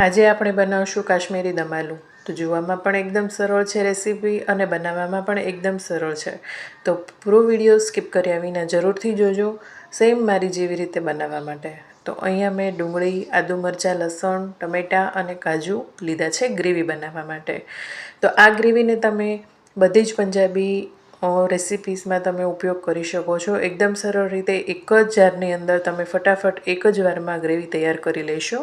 આજે આપણે બનાવશું કાશ્મીરી દમ આલુ। તો જોવામાં પણ એકદમ સરળ છે રેસીપી અને બનાવવામાં પણ એકદમ સરળ છે। તો પૂરો વિડીયો સ્કીપ કર્યા વિના જરૂરથી જોજો, સેમ મારી જેવી રીતે બનાવવા માટે। તો અહીંયા મેં ડુંગળી, આદુ, મરચાં, લસણ, ટમેટાં અને કાજુ લીધા છે ગ્રેવી બનાવવા માટે। તો આ ગ્રેવીને તમે બધી જ પંજાબી રેસિપીસમાં તમે ઉપયોગ કરી શકો છો। એકદમ સરળ રીતે એક જ જારની અંદર તમે ફટાફટ એક જ વારમાં ગ્રેવી તૈયાર કરી લેશો।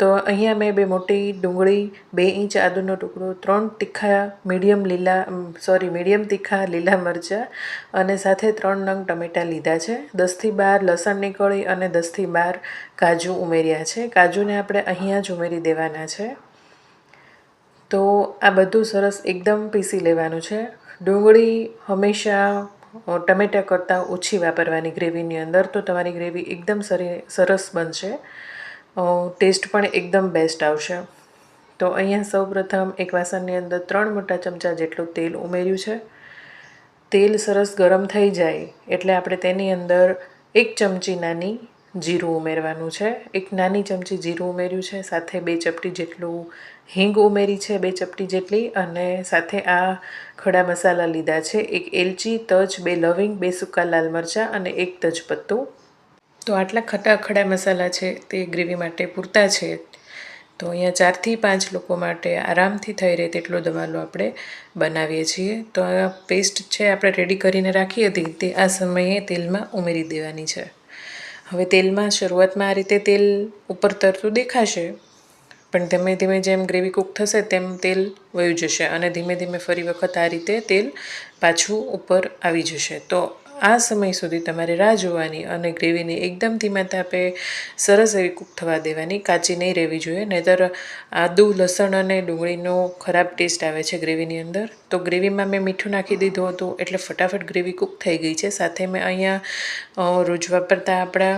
તો અહીંયા મેં 2 મોટી ડુંગળી, 2 ઇંચ આદુનો ટુકડો, 3 તીખા મીડિયમ તીખા લીલા મરચાં અને સાથે 3 નંગ ટમેટાં લીધા છે। 10થી 12 લસણની કળી અને 10થી 12 કાજુ ઉમેર્યા છે। કાજુને આપણે અહીંયા જ ઉમેરી દેવાના છે। તો આ બધું સરસ એકદમ પીસી લેવાનું છે। ડુંગળી હંમેશા ટમેટાં કરતાં ઓછી વાપરવાની ગ્રેવીની અંદર, તો તમારી ગ્રેવી એકદમ સરસ બનશે, ટેસ્ટ પણ એકદમ બેસ્ટ આવશે। તો અહીંયા સૌપ્રથમ એક વાસણની અંદર 3 મોટા ચમચા જેટલું તેલ ઉમેર્યું છે। તેલ સરસ ગરમ થઈ જાય એટલે આપણે તેની અંદર 1 ચમચી નાની જીરું ઉમેરવાનું છે। 1 નાની ચમચી જીરું ઉમેર્યું છે, સાથે 2 ચપટી જેટલું હિંગ ઉમેરી છે, 2 ચપટી જેટલી, અને સાથે આ ખડા મસાલા લીધા છે, 1 એલચી, તજ, 2 લવિંગ, 2 સૂકા લાલ મરચાં અને 1 તેજપત્તું। તો આટલા ખડા મસાલા છે તે ગ્રેવી માટે પૂરતા છે। તો અહીંયા 4થી 5 લોકો માટે આરામથી થઈ રહે તેટલો દમ આલુ આપણે બનાવીએ છીએ। તો આ પેસ્ટ છે આપણે રેડી કરીને રાખી હતી તે આ સમયે તેલમાં ઉમેરી દેવાની છે। હવે તેલમાં શરૂઆતમાં આ રીતે તેલ ઉપર તરતું દેખાશે, પણ ધીમે ધીમે જેમ ગ્રેવી કૂક થશે તેમ તેલ વયું જશે અને ધીમે ધીમે ફરી વખત આ રીતે તેલ પાછું ઉપર આવી જશે। તો આ સમય સુધી તમારે રાહ જોવાની અને ગ્રેવીને એકદમ ધીમા તાપે સરસ એવી કૂક થવા દેવાની, કાચી નહીં રહેવી જોઈએ, નહીંતર આદુ, લસણ અને ડુંગળીનો ખરાબ ટેસ્ટ આવે છે ગ્રેવીની અંદર। તો ગ્રેવીમાં મેં મીઠું નાખી દીધું હતું એટલે ફટાફટ ગ્રેવી કૂક થઈ ગઈ છે। સાથે મેં અહીંયા રોજ વાપરતા આપણા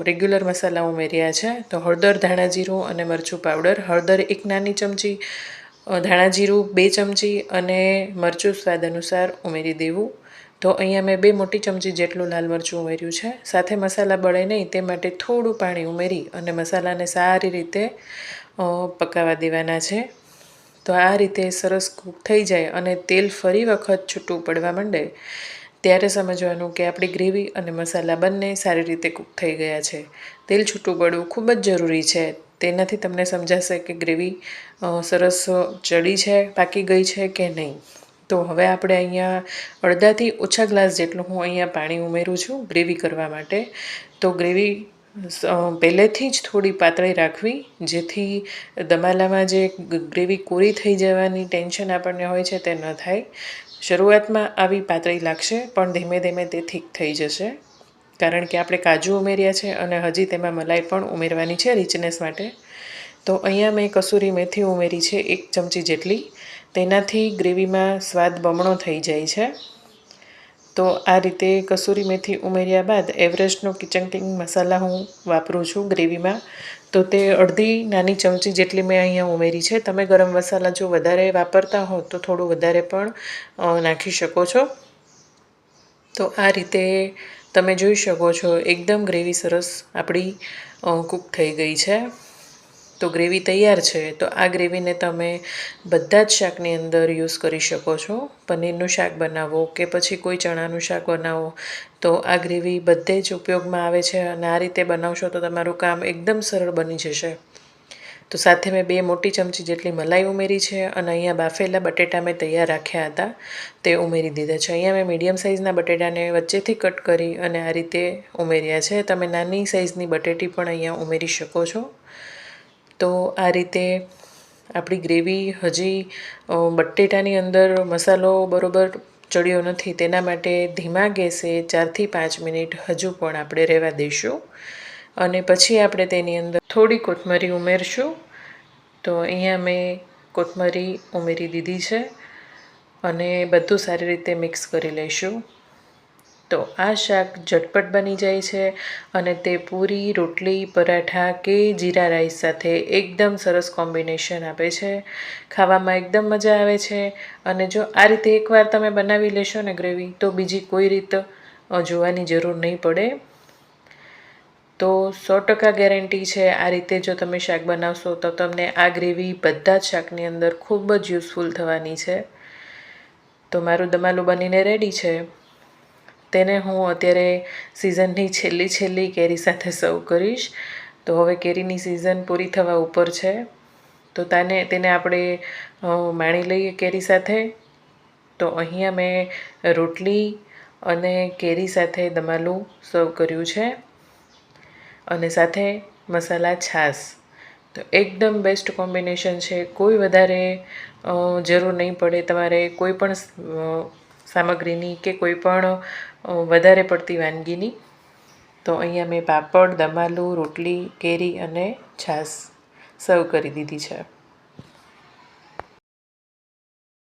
રેગ્યુલર મસાલા ઉમેર્યા છે। તો હળદર, ધાણા જીરું અને મરચું પાવડર। હળદર 1 નાની ચમચી, ધાણા જીરું 2 ચમચી અને મરચું સ્વાદ અનુસાર ઉમેરી દેવું। તો અહીંયા મેં 2 મોટી ચમચી જેટલું લાલ મરચું ઉમેર્યું છે। સાથે મસાલા બળે નહીં તે માટે થોડું પાણી ઉમેરી અને મસાલાને સારી રીતે પકાવવા દેવાના છે। તો આ રીતે સરસ કૂક થઈ જાય અને તેલ ફરી વખત છૂટું પડવા માંડે ત્યારે સમજવાનું કે આપણી ગ્રેવી અને મસાલા બંને સારી રીતે કૂક થઈ ગયા છે। તેલ છૂટું પડવું ખૂબ જ જરૂરી છે, તેનાથી તમને સમજાશે કે ગ્રેવી સરસ ચડી છે, પાકી ગઈ છે કે નહીં। તો હવે આપણે અહીંયા અડધાથી ઓછા ગ્લાસ જેટલું હું અહીંયા પાણી ઉમેરું છું ગ્રેવી કરવા માટે। તો ગ્રેવી પહેલેથી જ થોડી પાતળી રાખવી, જેથી દમાલામાં જે ગ્રેવી કોરી થઈ જવાની ટેન્શન આપણને હોય છે તે ન થાય। શરૂઆતમાં આવી પાતળી લાગશે પણ ધીમે ધીમે તે ઠીક થઈ જશે, કારણ કે આપણે કાજુ ઉમેર્યા છે અને હજી તેમાં મલાઈ પણ ઉમેરવાની છે રીચનેસ માટે। તો અહીંયા મેં કસૂરી મેથી ઉમેરી છે 1 ચમચી જેટલી, તેનાથી ગ્રેવીમાં સ્વાદ બમણો થઈ જાય છે। તો આ રીતે કસૂરી મેથી ઉમેર્યા બાદ એવરેસ્ટનો કિચન કિંગ મસાલા હું વાપરું છું ગ્રેવીમાં, તો તે અડધી નાની ચમચી જેટલી મેં અહીંયા ઉમેરી છે। તમે ગરમ મસાલા જો વધારે વાપરતા હો તો થોડું વધારે પણ નાખી શકો છો। તો આ રીતે તમે જોઈ શકો છો એકદમ ગ્રેવી સરસ આપણી કૂક થઈ ગઈ છે। તો ગ્રેવી તૈયાર છે। તો આ ગ્રેવીને તમે બધા જ શાકની અંદર યુઝ કરી શકો છો। પનીરનું શાક બનાવો કે પછી કોઈ ચણાનું શાક બનાવો તો આ ગ્રેવી બધે જ ઉપયોગમાં આવે છે અને આ રીતે બનાવશો તો તમારું કામ એકદમ સરળ બની જશે। તો સાથે મેં 2 મોટી ચમચી જેટલી મલાઈ ઉમેરી છે અને અહીંયા બાફેલા બટેટા મેં તૈયાર રાખ્યા હતા તે ઉમેરી દીધા છે। અહીંયા મેં મીડિયમ સાઇઝના બટેટાને વચ્ચેથી કટ કરી અને આ રીતે ઉમેર્યા છે। તમે નાની સાઇઝની બટેટી પણ અહીંયા ઉમેરી શકો છો। તો આ રીતે આપણી ગ્રેવી હજી બટેટાની અંદર મસાલો બરોબર ચડ્યો નથી, તેના માટે ધીમા ગેસે 4થી 5 મિનિટ હજુ પણ આપણે રહેવા દઈશું અને પછી આપણે તેની અંદર થોડી કોથમરી ઉમેરશું। તો અહીંયા મેં કોથમરી ઉમેરી દીધી છે અને બધું સારી રીતે મિક્સ કરી લઈશું। તો આ શાક ઝટપટ બની જાય છે અને તે પૂરી, રોટલી, પરાઠા કે જીરા રાઈસ સાથે એકદમ સરસ કોમ્બિનેશન આપે છે। ખાવામાં એકદમ મજા આવે છે અને જો આ રીતે એકવાર તમે બનાવી લેશો ને ગ્રેવી, તો બીજી કોઈ રીત જોવાની જરૂર નહીં પડે। તો 100% ગેરંટી છે આ રીતે જો તમે શાક બનાવશો તો તમને આ ગ્રેવી બધા જ શાકની અંદર ખૂબ જ યુઝફુલ થવાની છે. તો મારું દમાલું બનીને રેડી છે. તેને હું અત્યારે સિઝનની છેલ્લી કેરી સાથે સર્વ કરીશ. તો હવે કેરીની સિઝન પૂરી થવા ઉપર છે, તો તેને આપણે માણી લઈએ કેરી સાથે. તો અહીંયા મેં રોટલી અને કેરી સાથે દમાલું સર્વ કર્યું છે, અને સાથે મસાલા છાશ. તો એકદમ બેસ્ટ કોમ્બિનેશન છે. કોઈ વધારે જરૂર નહીં પડે તમારે કોઈ પણ સામગ્રીની કે કોઈ પણ વધારે પડતી વાનગીની. તો અહીંયા મેં પાપડ, દમાલું, રોટલી, કેરી અને છાશ સર્વ કરી દીધી છે.